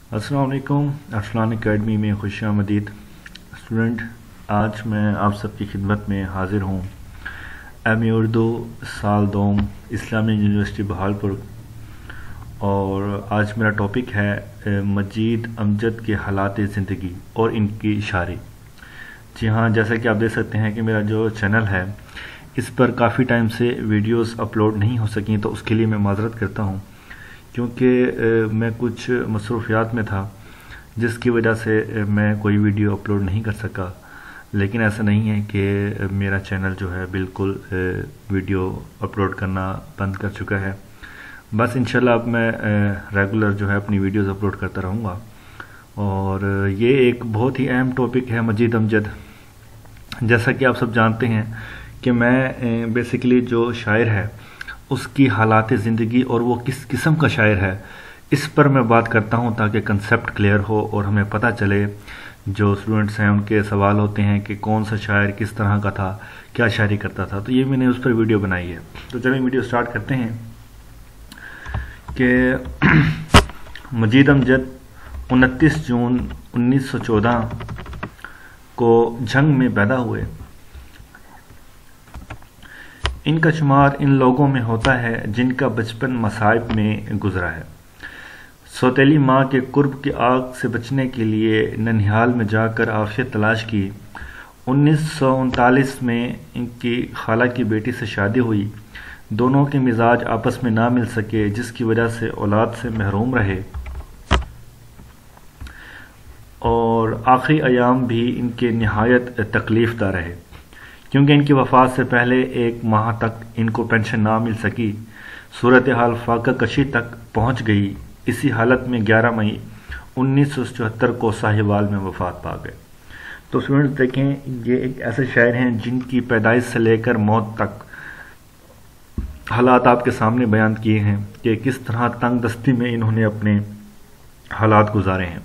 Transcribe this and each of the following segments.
अस्सलाम वालेकुम। अरसलान एकेडमी में खुशामदीद। स्टूडेंट, आज मैं आप सबकी खिदमत में हाज़िर हूँ। एम.ए. उर्दू साल दोम इस्लामी यूनिवर्सिटी बहालपुर, और आज मेरा टॉपिक है मजीद अमजद के हालात ज़िंदगी और इनकी शायरी। जी हाँ, जैसा कि आप देख सकते हैं कि मेरा जो चैनल है इस पर काफ़ी टाइम से वीडियोस अपलोड नहीं हो सकी, तो उसके लिए मैं माज़रत करता हूँ, क्योंकि मैं कुछ मसरूफियात में था जिसकी वजह से मैं कोई वीडियो अपलोड नहीं कर सका। लेकिन ऐसा नहीं है कि मेरा चैनल जो है बिल्कुल वीडियो अपलोड करना बंद कर चुका है। बस इंशाल्लाह अब मैं रेगुलर जो है अपनी वीडियोस अपलोड करता रहूँगा। और ये एक बहुत ही अहम टॉपिक है मजीद अमजद। जैसा कि आप सब जानते हैं कि मैं बेसिकली जो शायर है उसकी हालात ज़िंदगी और वो किस किस्म का शायर है इस पर मैं बात करता हूँ, ताकि कंसेप्ट क्लियर हो और हमें पता चले। जो स्टूडेंट्स हैं उनके सवाल होते हैं कि कौन सा शायर किस तरह का था, क्या शायरी करता था, तो ये मैंने उस पर वीडियो बनाई है। तो चलिए वीडियो स्टार्ट करते हैं कि मजीद अमजद 29 जून 1914 को जंग में पैदा हुए। इनका शुमार इन लोगों में होता है जिनका बचपन मसाइब में गुजरा है। सौतेली माँ के कुर्ब की आग से बचने के लिए ननिहाल में जाकर आफियत तलाश की। 1939 में इनकी खाला की बेटी से शादी हुई। दोनों के मिजाज आपस में ना मिल सके, जिसकी वजह से औलाद से महरूम रहे और आखिरी अयाम भी इनके निहायत तकलीफ़दा रहे, क्योंकि इनकी वफ़ात से पहले एक माह तक इनको पेंशन ना मिल सकी। सूरत हाल फाका कशी तक पहुँच गई। इसी हालत में 11 मई 1974 को साहिवाल में वफ़ात पा गए। तो स्टूडेंट्स देखें, ये एक ऐसे शायर हैं जिनकी पैदाइश से लेकर मौत तक हालात आपके सामने बयान किए हैं कि किस तरह तंग दस्ती में इन्होंने अपने हालात गुजारे हैं।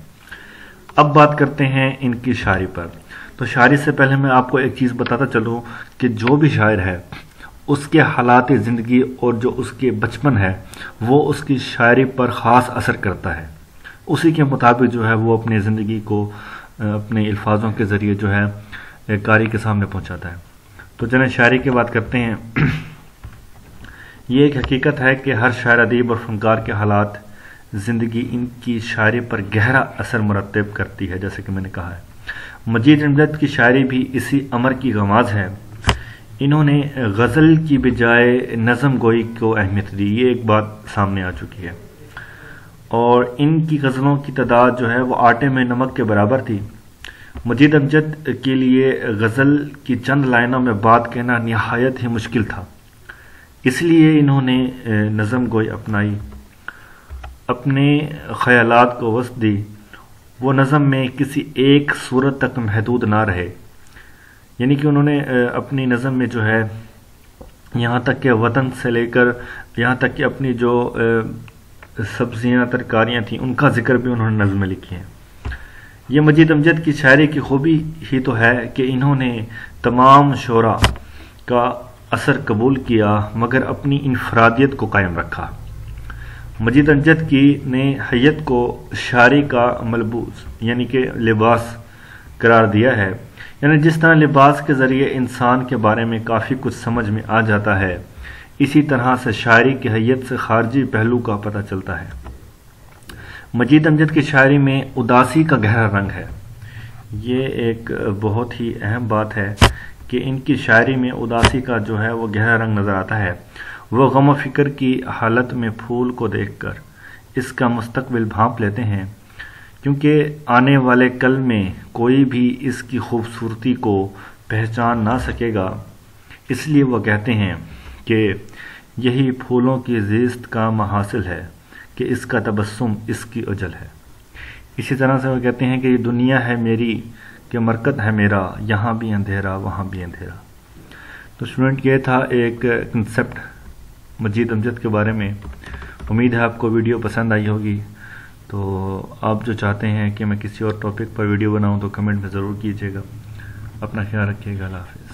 अब बात करते हैं इनकी शायरी पर। तो शायरी से पहले मैं आपको एक चीज़ बताता चलूँ कि जो भी शायर है उसके हालात ज़िंदगी और जो उसके बचपन है वो उसकी शायरी पर ख़ास असर करता है। उसी के मुताबिक जो है वो अपनी ज़िंदगी को अपने अल्फाजों के ज़रिए जो है कारी के सामने पहुंचाता है। तो चलें शायरी की बात करते हैं। ये एक हकीकत है कि हर शायर, अदीब और फनकार के हालात ज़िंदगी इनकी शायरी पर गहरा असर मुरतब करती है, जैसे कि मैंने कहा है। मजीद अमजद की शायरी भी इसी अमर की गमाज़ है। इन्होंने गज़ल की बजाय नज़म गोई को अहमियत दी, ये एक बात सामने आ चुकी है। और इनकी गज़लों की तादाद जो है वो आटे में नमक के बराबर थी। मजीद अमजद के लिए गज़ल की चंद लाइनों में बात कहना निहायत ही मुश्किल था, इसलिए इन्होंने नज़म गोई अपनाई, अपने ख़यालात को वसअत दी। वो नज़म में किसी एक सूरत तक महदूद ना रहे, यानी कि उन्होंने अपनी नज़म में जो है यहाँ तक कि वतन से लेकर यहाँ तक कि अपनी जो सब्जियाँ तरकारियाँ थीं उनका ज़िक्र भी उन्होंने नज़म में लिखी हैं। ये मजीद अमजद की शायरी की खूबी ही तो है कि इन्होंने तमाम शोरा का असर कबूल किया, मगर अपनी इनफरादियत को कायम रखा। मजीद अमजद की ने हैयत को शायरी का मलबूस यानी कि लिबास करार दिया है। यानी जिस तरह लिबास के ज़रिए इंसान के बारे में काफ़ी कुछ समझ में आ जाता है, इसी तरह से शायरी की हैयत से खारजी पहलू का पता चलता है। मजीद अमजद की शायरी में उदासी का गहरा रंग है। ये एक बहुत ही अहम बात है कि इनकी शायरी में उदासी का जो है वो गहरा रंग नज़र आता है। वो गम फ़िक्र की हालत में फूल को देखकर इसका मुस्तकबिल भांप लेते हैं, क्योंकि आने वाले कल में कोई भी इसकी खूबसूरती को पहचान ना सकेगा। इसलिए वो कहते हैं कि यही फूलों की ज़िस्त का महासिल है कि इसका तबस्सुम इसकी अजल है। इसी तरह से वो कहते हैं कि ये दुनिया है मेरी कि मरकत है मेरा, यहाँ भी अंधेरा वहाँ भी अंधेरा। तो स्टूडेंट, ये था एक कंसेप्ट मजीद अमजद के बारे में। उम्मीद है आपको वीडियो पसंद आई होगी। तो आप जो चाहते हैं कि मैं किसी और टॉपिक पर वीडियो बनाऊं तो कमेंट में ज़रूर कीजिएगा। अपना ख्याल रखिएगा। अल्लाह हाफ़िज़।